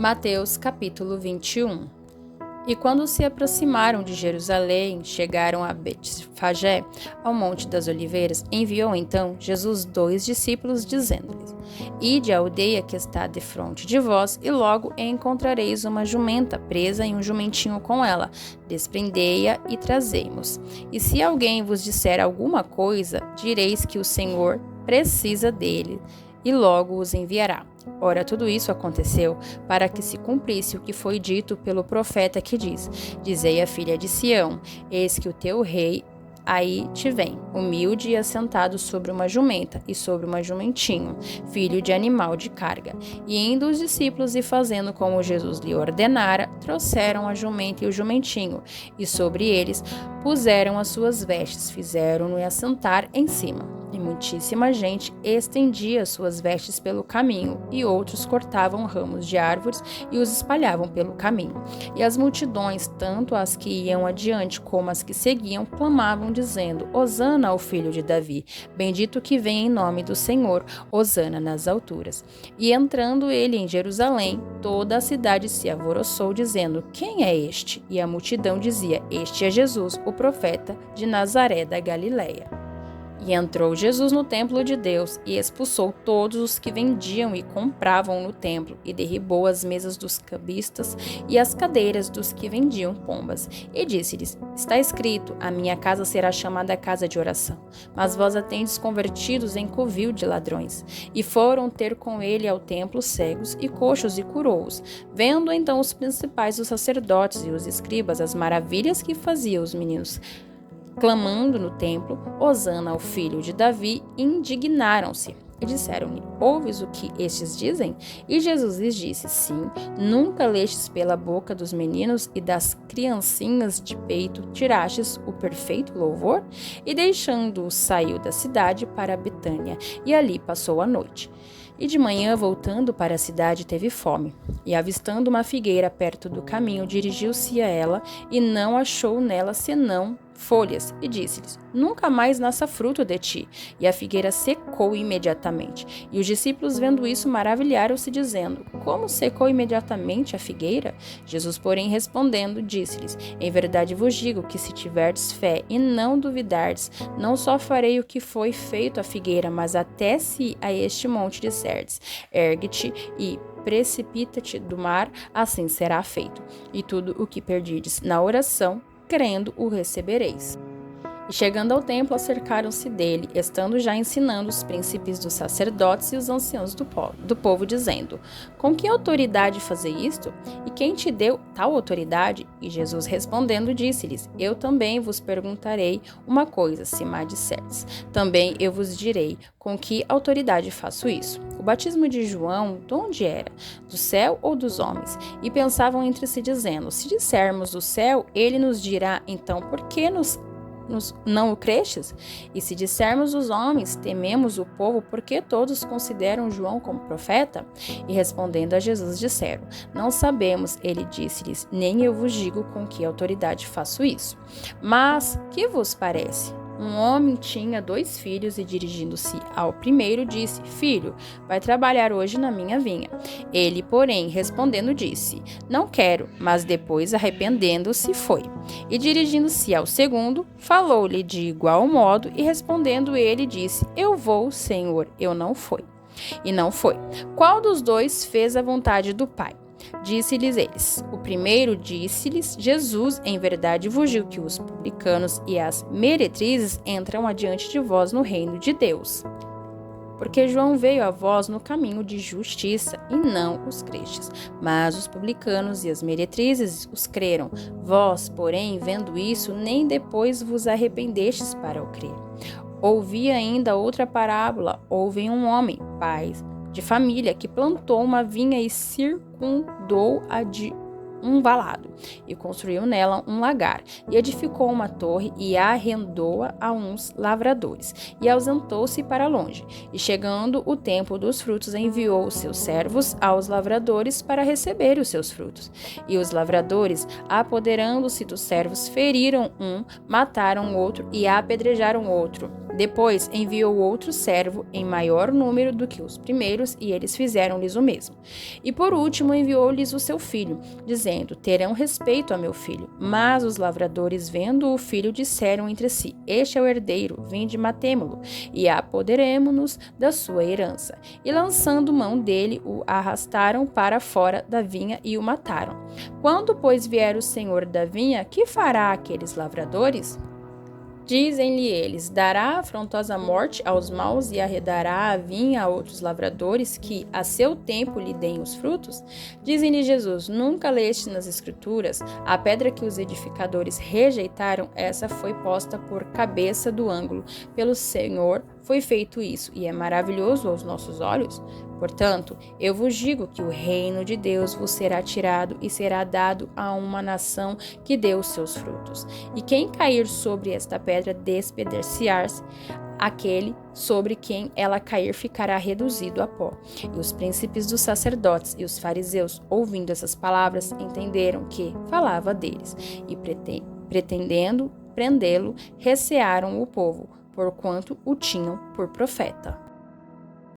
Mateus capítulo 21. E quando se aproximaram de Jerusalém, chegaram a Betfagé, ao Monte das Oliveiras, enviou então Jesus 2 discípulos, dizendo-lhes: Ide à aldeia que está defronte de vós, e logo encontrareis uma jumenta presa e um jumentinho com ela. Desprendei-a e trazei-mos. E se alguém vos disser alguma coisa, direis que o Senhor precisa dele, e logo os enviará. Ora, tudo isso aconteceu para que se cumprisse o que foi dito pelo profeta que diz: Dizei à filha de Sião: Eis que o teu rei aí te vem, humilde e assentado sobre uma jumenta e sobre uma jumentinho, filho de animal de carga. E indo os discípulos e fazendo como Jesus lhe ordenara, trouxeram a jumenta e o jumentinho, e sobre eles puseram as suas vestes, fizeram-no assentar em cima. E muitíssima gente estendia suas vestes pelo caminho, e outros cortavam ramos de árvores e os espalhavam pelo caminho. E as multidões, tanto as que iam adiante como as que seguiam, clamavam, dizendo: Hosana ao filho de Davi, bendito que vem em nome do Senhor, hosana nas alturas. E entrando ele em Jerusalém, toda a cidade se alvoroçou, dizendo: Quem é este? E a multidão dizia: Este é Jesus, o profeta de Nazaré da Galileia. E entrou Jesus no templo de Deus, e expulsou todos os que vendiam e compravam no templo, e derribou as mesas dos cambistas e as cadeiras dos que vendiam pombas. E disse-lhes: Está escrito: A minha casa será chamada casa de oração, mas vós a tendes convertidos em covil de ladrões. E foram ter com ele ao templo cegos e coxos, e curou-os. Vendo então os principais dos sacerdotes e os escribas as maravilhas que faziam os meninos, clamando no templo, hosana ao filho de Davi, indignaram-se e disseram-lhe: Ouves o que estes dizem? E Jesus lhes disse: Sim, nunca lestes pela boca dos meninos e das criancinhas de peito tirastes o perfeito louvor? E deixando-os saiu da cidade para Betânia, e ali passou a noite. E de manhã, voltando para a cidade, teve fome. E avistando uma figueira perto do caminho, dirigiu-se a ela, e não achou nela senão folhas, e disse-lhes: Nunca mais nasça fruto de ti. E a figueira secou imediatamente. E os discípulos, vendo isso, maravilharam-se, dizendo: Como secou imediatamente a figueira? Jesus, porém, respondendo, disse-lhes: Em verdade vos digo que, se tiverdes fé e não duvidardes, não só farei o que foi feito à figueira, mas até se a este monte disserdes: Ergue-te e precipita-te do mar, assim será feito. E tudo o que perdides na oração, crendo, o recebereis. E chegando ao templo, acercaram-se dele, estando já ensinando os príncipes dos sacerdotes e os anciãos do povo, dizendo: Com que autoridade fazei isto? E quem te deu tal autoridade? E Jesus respondendo disse-lhes: Eu também vos perguntarei uma coisa, se me disserdes. Também eu vos direi com que autoridade faço isso. O batismo de João, de onde era? Do céu ou dos homens? E pensavam entre si, dizendo: Se dissermos do céu, ele nos dirá, então por que não o crestes? E se dissermos os homens, tememos o povo, porque todos consideram João como profeta? E respondendo a Jesus disseram: Não sabemos. Ele disse-lhes: Nem eu vos digo com que autoridade faço isso. Mas que vos parece? Um homem tinha 2 filhos e, dirigindo-se ao primeiro, disse: Filho, vai trabalhar hoje na minha vinha. Ele, porém, respondendo, disse: Não quero. Mas depois, arrependendo-se, foi. E dirigindo-se ao segundo, falou-lhe de igual modo, e respondendo ele, disse: Eu vou, Senhor, eu não fui. E não foi. Qual dos 2 fez a vontade do Pai? Disse-lhes eles. O primeiro disse-lhes: Jesus, em verdade vos digo que os publicanos e as meretrizes entram adiante de vós no reino de Deus. Porque João veio a vós no caminho de justiça, e não os crestes. Mas os publicanos e as meretrizes os creram. Vós, porém, vendo isso, nem depois vos arrependestes para o crer. Ouvi ainda outra parábola. Houve um homem, pai de família, que plantou uma vinha e circundou-a de um valado, e construiu nela um lagar, e edificou uma torre, e arrendou-a a uns lavradores, e ausentou-se para longe. E chegando o tempo dos frutos, enviou os seus servos aos lavradores para receber os seus frutos. E os lavradores, apoderando-se dos servos, feriram um, mataram outro e apedrejaram outro. Depois enviou outro servo em maior número do que os primeiros, e eles fizeram-lhes o mesmo. E por último enviou-lhes o seu filho, dizendo: terão respeito a meu filho. Mas os lavradores, vendo o filho, disseram entre si: este é o herdeiro, vinde matemo-lo, e apoderemo-nos da sua herança. E lançando mão dele, o arrastaram para fora da vinha e o mataram. Quando, pois, vier o senhor da vinha, que fará aqueles lavradores? Dizem-lhe eles: dará afrontosa morte aos maus e arredará a vinha a outros lavradores que, a seu tempo, lhe deem os frutos? Dizem-lhe Jesus: nunca leste nas Escrituras? A pedra que os edificadores rejeitaram, essa foi posta por cabeça do ângulo. Pelo Senhor foi feito isso, e é maravilhoso aos nossos olhos? Portanto, eu vos digo que o reino de Deus vos será tirado e será dado a uma nação que dê os seus frutos. E quem cair sobre esta pedra despedaçar-se, aquele sobre quem ela cair ficará reduzido a pó. E os príncipes dos sacerdotes e os fariseus, ouvindo essas palavras, entenderam que falava deles, e pretendendo prendê-lo, recearam o povo, porquanto o tinham por profeta.